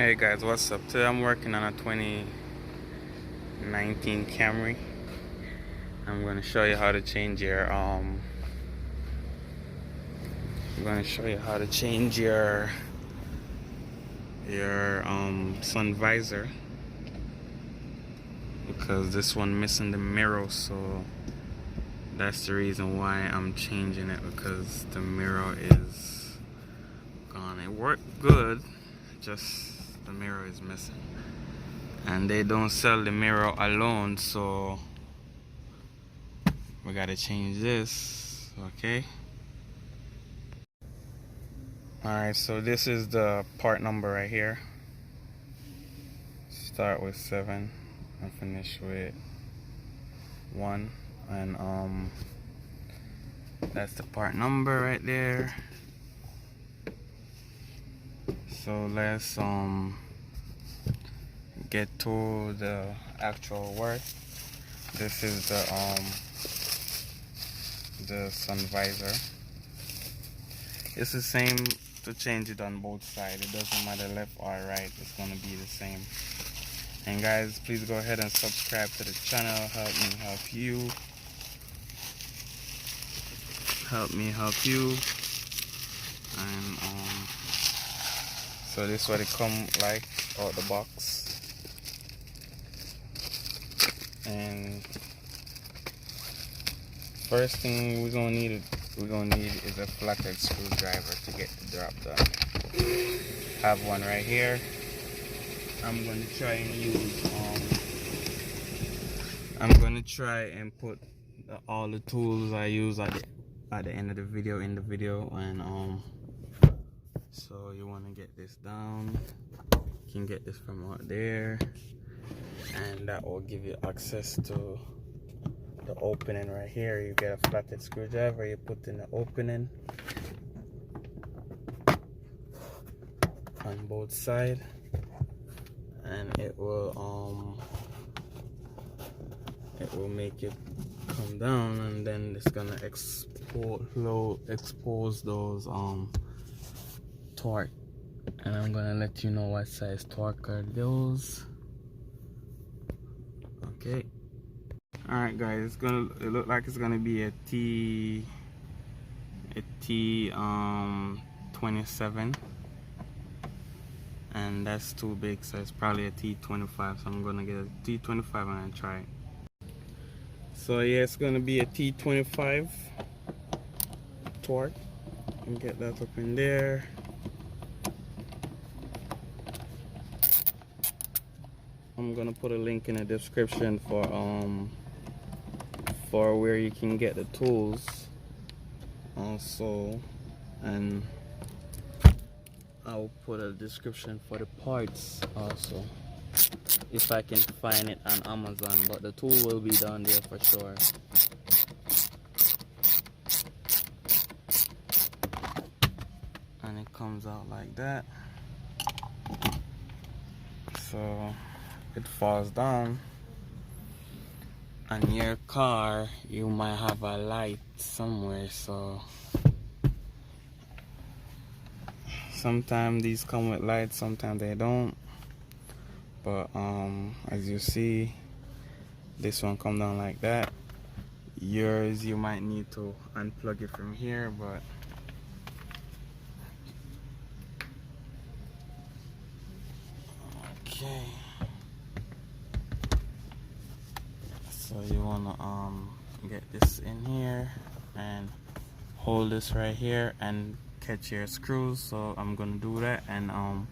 Hey guys, what's up? Today I'm working on a 2019 Camry. I'm going to show you how to change your sun visor, because this one missing the mirror, so that's the reason why I'm changing it, because the mirror is gone. It worked good, just the mirror is missing. And they don't sell the mirror alone, so we gotta change this. Okay, alright, so this is the part number right here. Start with 7 and finish with 1, and that's the part number right there. So let's get to the actual work. This is the sun visor. It's the same to change it on both sides. It doesn't matter left or right, it's gonna be the same. And guys, please go ahead and subscribe to the channel. Help me help you. And so this is what it come like out the box. And first thing we're gonna need is a flathead screwdriver to get the job done. Have one right here. I'm gonna try and put all the tools I use at the end of the video in the video. And so you want to get this down. You can get this from out there, and that will give you access to the opening right here. You get a flathead screwdriver, you put in the opening on both sides, and it will make it come down, and then it's gonna expose those torque. And I'm gonna let you know what size torque are those. Okay. Alright guys, it look like it's gonna be a T 27, and that's too big, so it's probably a T25. So I'm gonna get a T25 and try it. So yeah, it's gonna be a T25 torque. And get that up in there. I'm gonna put a link in the description for where you can get the tools also, and I'll put a description for the parts also, if I can find it on Amazon, but the tool will be down there for sure. And it comes out like that. So it falls down. On your car, you might have a light somewhere, so sometimes these come with lights, sometimes they don't. But as you see, this one come down like that. Yours, you might need to unplug it from here, but okay. So you wanna get this in here and hold this right here and catch your screws. So I'm gonna do that, and I'll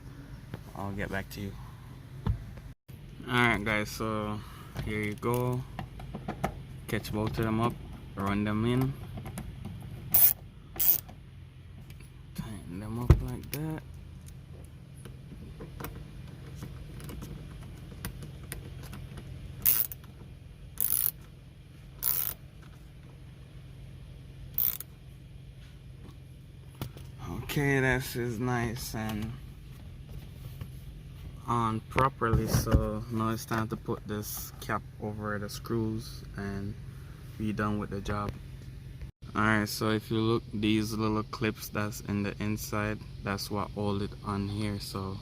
get back to you. Alright guys, so here you go. Catch both of them up, run them in, tighten them up like that. Okay, this is nice and on properly, so now it's time to put this cap over the screws and be done with the job. Alright, so if you look, these little clips that's in the inside, that's what hold it on here. So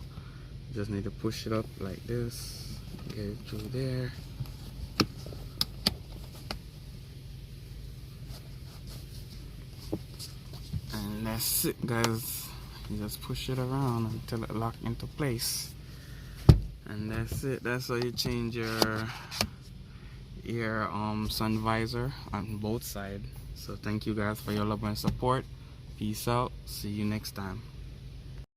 Just need to push it up like this, get it through there. And that's it, guys. You just push it around until it locks into place. And that's it. That's how you change your sun visor on both sides. So thank you guys for your love and support. Peace out. See you next time.